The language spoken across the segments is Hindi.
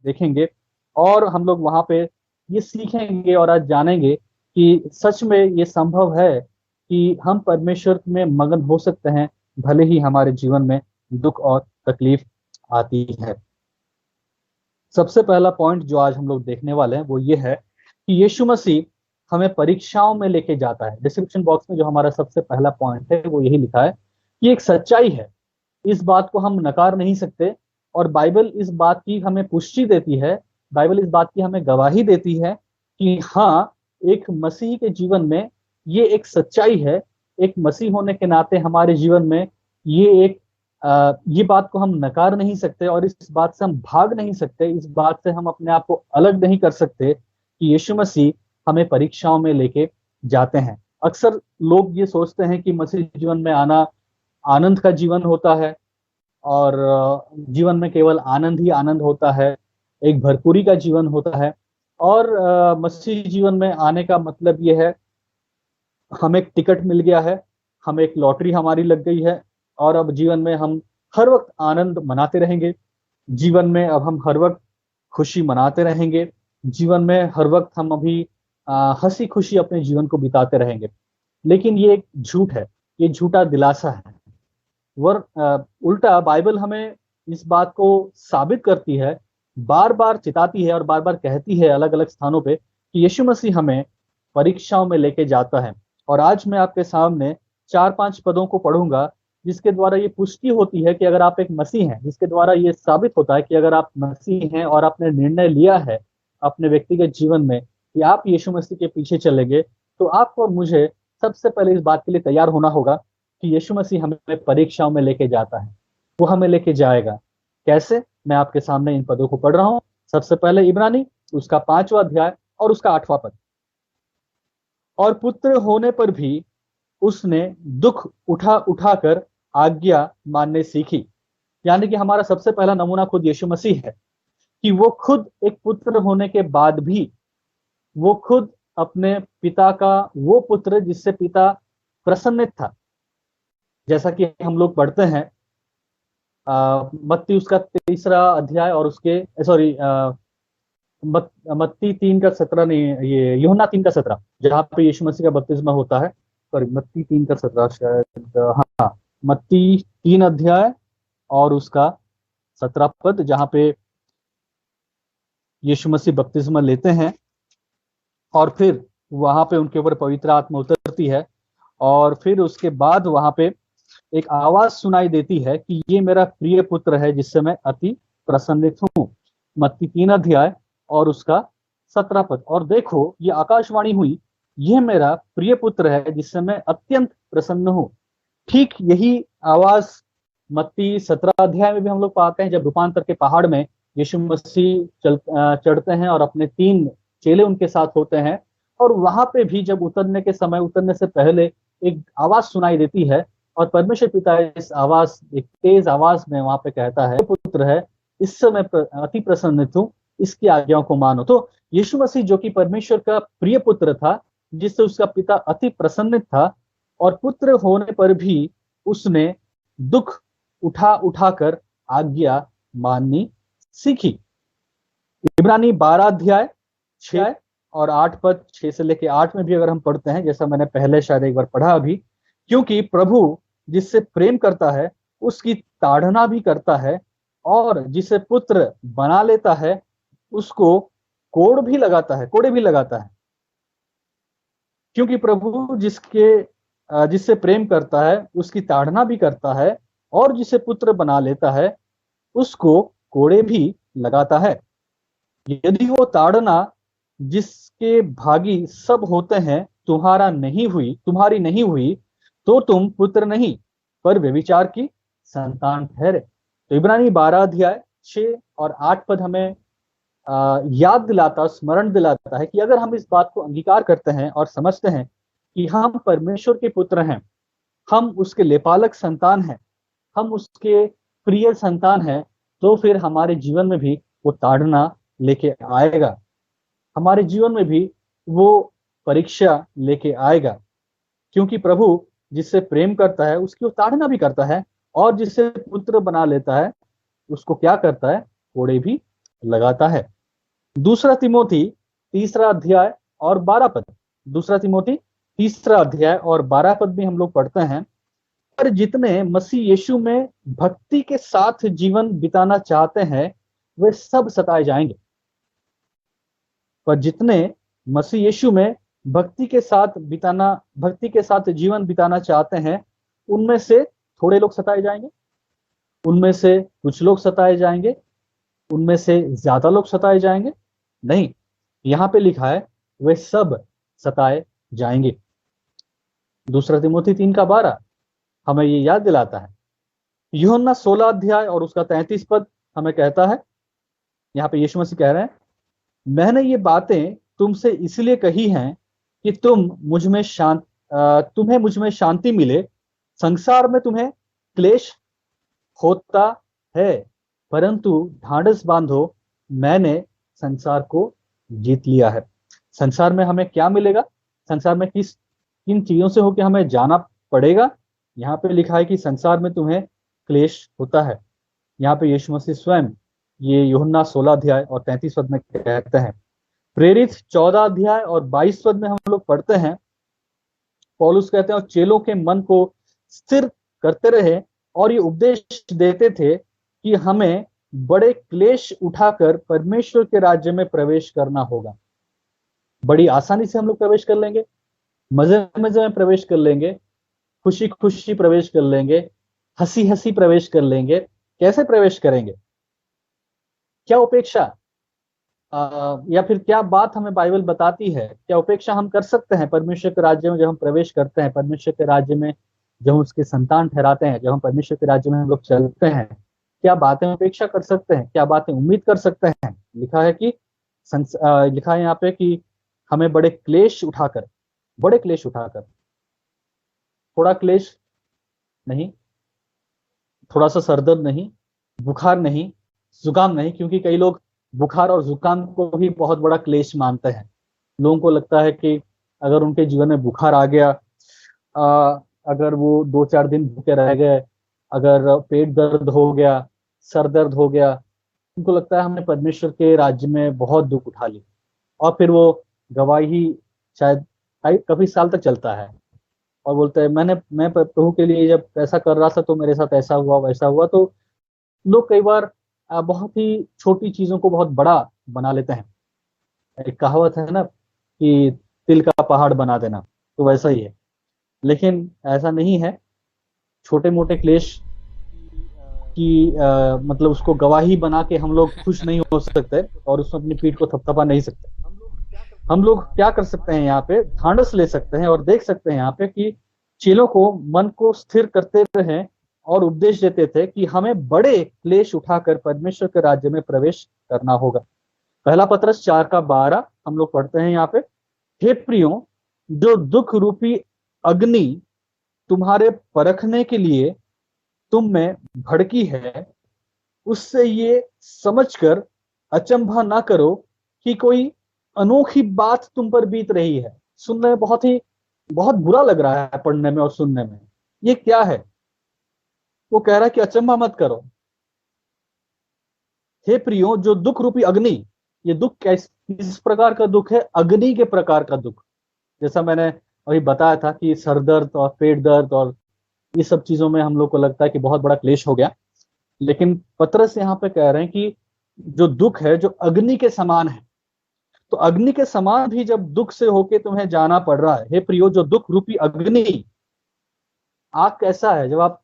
देखेंगे और हम लोग वहां पे ये सीखेंगे और आज जानेंगे कि सच में ये संभव है कि हम परमेश्वर में मगन हो सकते हैं, भले ही हमारे जीवन में दुख और तकलीफ आती है। सबसे पहला पॉइंट जो आज हम लोग देखने वाले हैं वो ये है कि यीशु मसीह हमें परीक्षाओं में लेके जाता है। डिस्क्रिप्शन बॉक्स में जो हमारा सबसे पहला पॉइंट है वो यही लिखा है कि एक सच्चाई है, इस बात को हम नकार नहीं सकते, और बाइबल इस बात की हमें पुष्टि देती है, बाइबल इस बात की हमें गवाही देती है कि हाँ, एक मसीह के जीवन में ये एक सच्चाई है। एक मसीह होने के नाते हमारे जीवन में ये एक ये बात को हम नकार नहीं सकते और इस बात से हम भाग नहीं सकते, इस बात से हम अपने आप को अलग नहीं कर सकते कि यीशु मसीह हमें परीक्षाओं में लेके जाते हैं। अक्सर लोग ये सोचते हैं कि मसीह जीवन में आना आनंद का जीवन होता है और जीवन में केवल आनंद ही आनंद होता है, एक भरपूरी का जीवन होता है। और मसीह जीवन में आने का मतलब ये है हमें एक टिकट मिल गया है, हमें एक लॉटरी हमारी लग गई है और अब जीवन में हम हर वक्त आनंद मनाते रहेंगे। जीवन में अब हम हर वक्त खुशी मनाते रहेंगे। जीवन में हर वक्त हम अभी हंसी खुशी अपने जीवन को बिताते रहेंगे। लेकिन ये एक झूठ है, ये झूठा दिलासा है। उल्टा बाइबल हमें इस बात को साबित करती है, बार बार चिताती है और बार बार कहती है अलग अलग स्थानों पे कि यीशु मसीह हमें परीक्षाओं में लेके जाता है। और आज मैं आपके सामने 4-5 पदों को पढ़ूंगा जिसके द्वारा ये पुष्टि होती है कि अगर आप एक मसीह हैं, जिसके द्वारा ये साबित होता है कि अगर आप मसीह हैं और आपने निर्णय लिया है अपने व्यक्तिगत जीवन में कि आप यीशु मसीह के पीछे चलेंगे, तो आपको और मुझे सबसे पहले इस बात के लिए तैयार होना होगा कि यीशु मसीह हमें परीक्षाओं में लेके जाता है। वो हमें लेके जाएगा कैसे? मैं आपके सामने इन पदों को पढ़ रहा हूं। सबसे पहले इब्रानी उसका 5वां अध्याय और उसका 8वां पद। और पुत्र होने पर भी उसने दुख उठा उठाकर आज्ञा मानने सीखी। यानी कि हमारा सबसे पहला नमूना खुद यीशु मसीह है कि वो खुद एक पुत्र होने के बाद भी वो खुद अपने पिता का वो पुत्र जिससे पिता प्रसन्नित था। जैसा कि हम लोग पढ़ते हैं मत्ती उसका 3रा अध्याय और उसके सॉरी मत्ती 3 का 17 नहीं, ये यूहन्ना 3 का 17 जहां पे यीशु मसीह का बपतिस्मा होता है। सॉरी मत्ती 3 का 17 शायद, हाँ, मत्ती 3 अध्याय और उसका 17 पद जहां पे यीशु मसीह बपतिस्मा लेते हैं और फिर वहां पे उनके ऊपर पवित्र आत्मा उतरती है और फिर उसके बाद वहां पे एक आवाज सुनाई देती है कि ये मेरा प्रिय पुत्र है जिससे मैं अति प्रसन्नित हूं। मत्ती 3 अध्याय और उसका 17 पद। और देखो ये आकाशवाणी हुई, यह मेरा प्रिय पुत्र है जिससे मैं अत्यंत प्रसन्न हूं। ठीक यही आवाज मत्ती 17 अध्याय में भी हम लोग पाते हैं जब रूपांतर के पहाड़ में यीशु मसीह चढ़ते हैं और अपने 3 चेले उनके साथ होते हैं। और वहां पे भी जब उतरने के समय, उतरने से पहले एक आवाज सुनाई देती है और परमेश्वर पिता इस आवाज, एक तेज आवाज में वहां पे कहता है, पुत्र है इससे मैं अति प्रसन्नित हूं, इसकी आज्ञाओं को मानो। तो यीशु मसीह जो कि परमेश्वर का प्रिय पुत्र था, जिससे उसका पिता अति प्रसन्नित था, और पुत्र होने पर भी उसने दुख उठा उठाकर आज्ञा माननी सीखी। इब्रानी 12 अध्याय 6 और 8 पद, 6 से लेके 8 में भी अगर हम पढ़ते हैं, जैसा मैंने पहले शायद एक बार पढ़ा अभी, क्योंकि प्रभु जिससे प्रेम करता है उसकी ताड़ना भी करता है, और जिसे पुत्र बना लेता है उसको कोड़े भी लगाता है। क्योंकि प्रभु जिससे प्रेम करता है उसकी ताड़ना भी करता है, और जिसे पुत्र बना लेता है उसको कोड़े भी लगाता है। यदि वो ताड़ना जिसके भागी सब होते हैं तुम्हारी नहीं हुई, तो तुम पुत्र नहीं पर व्यभिचार की संतान ठहरे। तो इब्रानी 12 अध्याय 6 और 8 पद हमें याद दिलाता, स्मरण दिलाता है कि अगर हम इस बात को अंगीकार करते हैं और समझते हैं कि हम परमेश्वर के पुत्र हैं, हम उसके लेपालक संतान हैं, हम उसके प्रिय संतान हैं, तो फिर हमारे जीवन में भी वो ताड़ना लेके आएगा, हमारे जीवन में भी वो परीक्षा लेके आएगा। क्योंकि प्रभु जिससे प्रेम करता है उसकी वो ताड़ना भी करता है, और जिससे पुत्र बना लेता है उसको क्या करता है? कोड़े भी लगाता है। दूसरा तिमोथी तीसरा अध्याय और 12 पद, दूसरा तिमोथी तीसरा अध्याय और 12 पद भी हम लोग पढ़ते हैं। पर जितने मसीह यीशु में भक्ति के साथ जीवन बिताना चाहते हैं वे सब सताए जाएंगे। पर जितने मसीह यीशु में भक्ति के साथ जीवन बिताना चाहते हैं उनमें से थोड़े लोग सताए जाएंगे, उनमें से कुछ लोग सताए जाएंगे, उनमें से ज्यादा लोग सताए जाएंगे? नहीं, यहां पे लिखा है वे सब सताए जाएंगे। दूसरा तिमोथी 3:12 हमें ये याद दिलाता है। यूहन्ना 16 अध्याय और उसका 33 पद हमें कहता है, यहाँ पे यीशु मसीह कह रहे हैं, मैंने ये बातें तुमसे इसलिए कही हैं कि तुम्हें मुझ में शांति मिले। संसार में तुम्हें क्लेश होता है, परंतु ढाढ़स बांधो, मैंने संसार को जीत लिया है। संसार में हमें क्या मिलेगा? संसार में किन चीजों से होकर हमें जाना पड़ेगा? यहाँ पे लिखा है कि संसार में तुम्हें क्लेश होता है। यहाँ पे यीशु मसीह स्वयं ये यूहन्ना 16 अध्याय और 33 पद में कहते हैं। प्रेरित 14 अध्याय और 22 पद में हम लोग पढ़ते हैं, पौलुस कहते हैं, और चेलों के मन को स्थिर करते रहे और ये उपदेश देते थे कि हमें बड़े क्लेश उठाकर परमेश्वर के राज्य में प्रवेश करना होगा। बड़ी आसानी से हम लोग प्रवेश कर लेंगे, मजे मजे में प्रवेश कर लेंगे, खुशी खुशी प्रवेश कर लेंगे, हंसी हंसी प्रवेश कर लेंगे। कैसे प्रवेश करेंगे? क्या उपेक्षा या फिर क्या बात हमें बाइबल बताती है? क्या उपेक्षा हम कर सकते हैं परमेश्वर के राज्य में? जब हम प्रवेश करते हैं परमेश्वर के राज्य में, जब हम उसके संतान ठहराते हैं, जब हम परमेश्वर के राज्य में हम लोग चलते हैं, क्या बातें उपेक्षा कर सकते हैं? क्या बातें उम्मीद कर सकते हैं? लिखा है कि लिखा है यहाँ पे कि हमें बड़े क्लेश उठाकर, थोड़ा क्लेश नहीं, थोड़ा सा सरदर्द नहीं, बुखार नहीं, जुकाम नहीं, क्योंकि कई लोग बुखार और जुकाम को भी बहुत बड़ा क्लेश मानते हैं। लोगों को लगता है कि अगर उनके जीवन में बुखार आ गया, अगर वो 2-4 दिन भूखे रह गए, अगर पेट दर्द हो गया, सर दर्द हो गया, उनको लगता है हमने परमेश्वर के राज्य में बहुत दुख उठा ली, और फिर वो गवाही शायद काफी साल तक चलता है और बोलते हैं मैं प्रभु के लिए जब ऐसा कर रहा था तो मेरे साथ ऐसा हुआ वैसा हुआ। तो लोग कई बार बहुत ही छोटी चीजों को बहुत बड़ा बना लेते हैं। एक कहावत है ना कि तिल का पहाड़ बना देना, तो वैसा ही है। लेकिन ऐसा नहीं है। छोटे मोटे क्लेश की मतलब उसको गवाही बना के हम लोग खुश नहीं हो सकते और उसमें अपनी पीठ को थपथपा नहीं सकते। हम लोग क्या कर सकते हैं? यहाँ पे ढांढस ले सकते हैं और देख सकते हैं यहाँ पे कि चेलों को मन को स्थिर करते रहे और उपदेश देते थे कि हमें बड़े क्लेश उठाकर परमेश्वर के राज्य में प्रवेश करना होगा। पहला पत्रस 4:12 हम लोग पढ़ते हैं यहाँ पे, हे प्रियो, जो दुख रूपी अग्नि तुम्हारे परखने के लिए तुम में भड़की है, उससे ये समझकर अचंभा ना करो कि कोई अनोखी बात तुम पर बीत रही है। सुनने में बहुत बुरा लग रहा है, पढ़ने में और सुनने में। ये क्या है? वो कह रहा है कि अचंभा मत करो। हे प्रियो, जो दुख रूपी अग्नि, ये दुख किस प्रकार का दुख है? अग्नि के प्रकार का दुख। जैसा मैंने अभी बताया था कि सर दर्द और पेट दर्द और ये सब चीजों में हम लोग को लगता है कि बहुत बड़ा क्लेश हो गया, लेकिन पतरस यहाँ पे कह रहे हैं कि जो दुख है जो अग्नि के समान है। तो अग्नि के समान भी जब दुख से होके तुम्हें जाना पड़ रहा है, हे प्रियो, जो दुख रूपी अग्नि। आग कैसा है? जब आप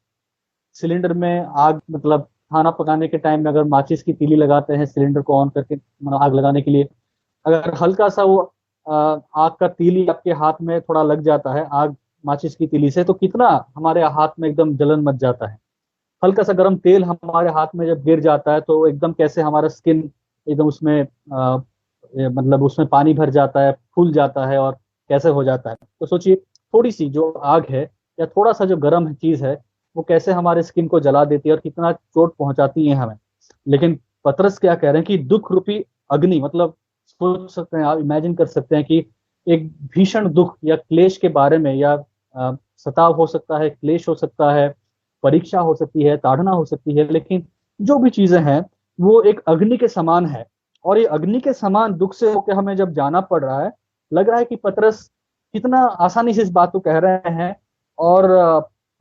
सिलेंडर में आग, मतलब खाना पकाने के टाइम में अगर माचिस की तीली लगाते हैं सिलेंडर को ऑन करके, मतलब आग लगाने के लिए, अगर हल्का सा वो आग का तीली आपके हाथ में थोड़ा लग जाता है आग माचिस की तीली से, तो कितना हमारे हाथ में एकदम जलन मच जाता है। हल्का सा गर्म तेल हमारे हाथ में जब गिर जाता है तो एकदम कैसे हमारा स्किन एकदम उसमें मतलब उसमें पानी भर जाता है, फूल जाता है और कैसे हो जाता है। तो सोचिए, थोड़ी सी जो आग है या थोड़ा सा जो गर्म चीज है वो कैसे हमारे स्किन को जला देती है और कितना चोट पहुंचाती है हमें। लेकिन पतरस क्या कह रहे हैं कि दुख रूपी अग्नि, मतलब सोच सकते हैं आप, इमेजिन कर सकते हैं कि एक भीषण दुख या क्लेश के बारे में, या सताव हो सकता है, क्लेश हो सकता है, परीक्षा हो सकती है, ताड़ना हो सकती है, लेकिन जो भी चीजें हैं वो एक अग्नि के समान है। और ये अग्नि के समान दुख से होकर हमें जब जाना पड़ रहा है, लग रहा है कि पतरस कितना आसानी से इस बात को कह रहे हैं। और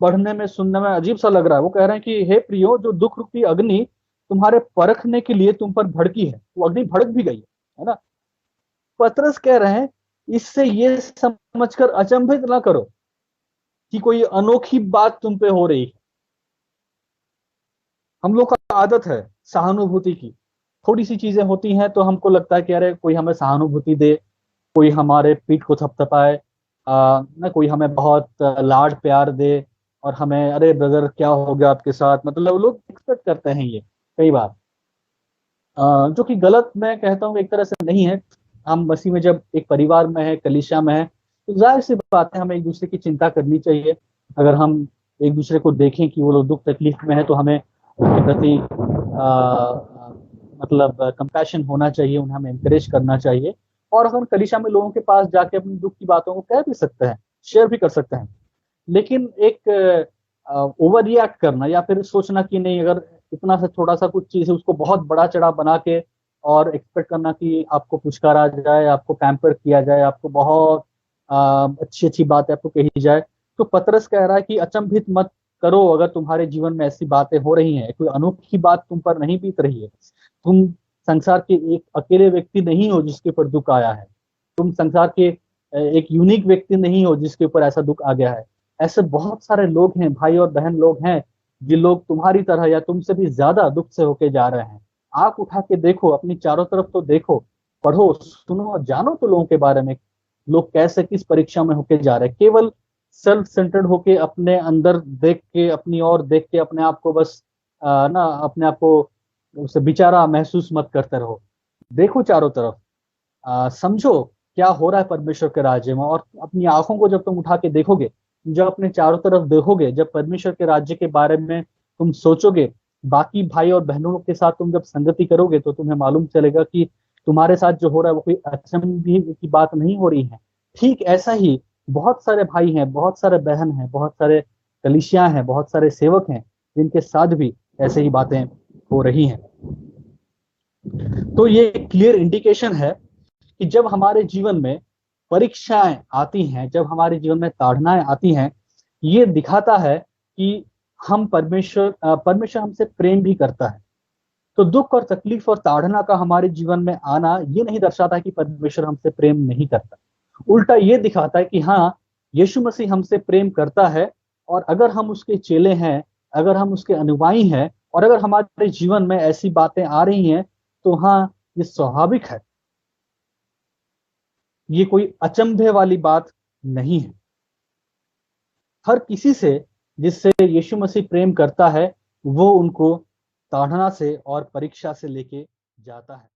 पढ़ने में सुनने में अजीब सा लग रहा है। वो कह रहे हैं कि हे प्रियो, जो दुख रूपी अग्नि तुम्हारे परखने के लिए तुम पर भड़की है, वो अग्नि भड़क भी गई है ना। पतरस कह रहे हैं, इससे ये समझकर अचंभित ना करो कि कोई अनोखी बात तुम पे हो रही है। हम लोग का आदत है सहानुभूति की। थोड़ी सी चीजें होती हैं तो हमको लगता है कि अरे कोई हमें सहानुभूति दे, कोई हमारे पीठ को थपथपाए, ना कोई हमें बहुत लाड प्यार दे, और हमें अरे ब्रदर क्या हो गया आपके साथ, मतलब लोग एक्सपेक्ट करते हैं ये कई बार। जो कि गलत मैं कहता हूँ, एक तरह से नहीं है। हम मसीह में जब एक परिवार में है, कलीसिया में है, तो जाहिर सी बात है हमें एक दूसरे की चिंता करनी चाहिए। अगर हम एक दूसरे को देखें कि वो लोग दुख तकलीफ में है तो हमें उनके प्रति मतलब कंपैशन होना चाहिए, उन्हें हमें इंकरेज करना चाहिए। और हम कलीसिया में लोगों के पास जाके अपनी दुख की बातों को कह भी सकते हैं, शेयर भी कर सकते हैं। लेकिन एक ओवर रिएक्ट करना या फिर सोचना कि नहीं, अगर इतना सा थोड़ा सा कुछ चीज है उसको बहुत बड़ा चढ़ा बना के और एक्सपेक्ट करना कि आपको पुचकारा जाए, आपको पैम्पर किया जाए, आपको बहुत अच्छी अच्छी बात आपको कही जाए। तो पतरस कह रहा है कि अचंभित मत करो अगर तुम्हारे जीवन में ऐसी बातें हो रही हैं, कोई अनोखी बात तुम पर नहीं बीत रही है। तुम संसार के एक अकेले व्यक्ति नहीं हो जिसके ऊपर दुख आया है। तुम संसार के एक यूनिक व्यक्ति नहीं हो जिसके ऊपर ऐसा दुख आ गया है। ऐसे बहुत सारे लोग हैं, भाई और बहन लोग हैं, जिन लोग तुम्हारी तरह या तुमसे भी ज्यादा दुख से होके जा रहे हैं। आंख उठा के देखो, अपनी चारों तरफ तो देखो, पढ़ो सुनो और जानो तो लोगों के बारे में, लोग कैसे किस परीक्षा में होके जा रहे हैं। केवल सेल्फ सेंटर्ड होके अपने अंदर देख के, अपनी ओर देख के अपने आप को बस ना अपने आप को उसे बेचारा महसूस मत करते रहो। देखो चारों तरफ, समझो क्या हो रहा है परमेश्वर के राज्य में। और अपनी आंखों को जब तुम उठा के देखोगे, जब अपने चारों तरफ देखोगे, जब परमेश्वर के राज्य के बारे में तुम सोचोगे, बाकी भाई और बहनों के साथ तुम जब संगति करोगे, तो तुम्हें मालूम चलेगा कि तुम्हारे साथ जो हो रहा है वो कोई अचंभे की बात नहीं हो रही है। ठीक ऐसा ही बहुत सारे भाई हैं, बहुत सारे बहन हैं, बहुत सारे कलीसियां हैं, बहुत सारे सेवक हैं जिनके साथ भी ऐसे ही बातें हो रही हैं। तो ये क्लियर इंडिकेशन है कि जब हमारे जीवन में परीक्षाएं आती हैं, जब हमारे जीवन में ताड़नाएं आती हैं, ये दिखाता है कि हम परमेश्वर हमसे प्रेम भी करता है। तो दुख और तकलीफ और ताड़ना का हमारे जीवन में आना ये नहीं दर्शाता है कि परमेश्वर हमसे प्रेम नहीं करता। उल्टा ये दिखाता है कि हाँ, यीशु मसीह हमसे प्रेम करता है। और अगर हम उसके चेले हैं, अगर हम उसके अनुयायी हैं, और अगर हमारे जीवन में ऐसी बातें आ रही हैं, तो हाँ, ये स्वाभाविक है। ये कोई अचंभे वाली बात नहीं है। हर किसी से जिससे यीशु मसीह प्रेम करता है, वो उनको ताड़ना से और परीक्षा से लेके जाता है।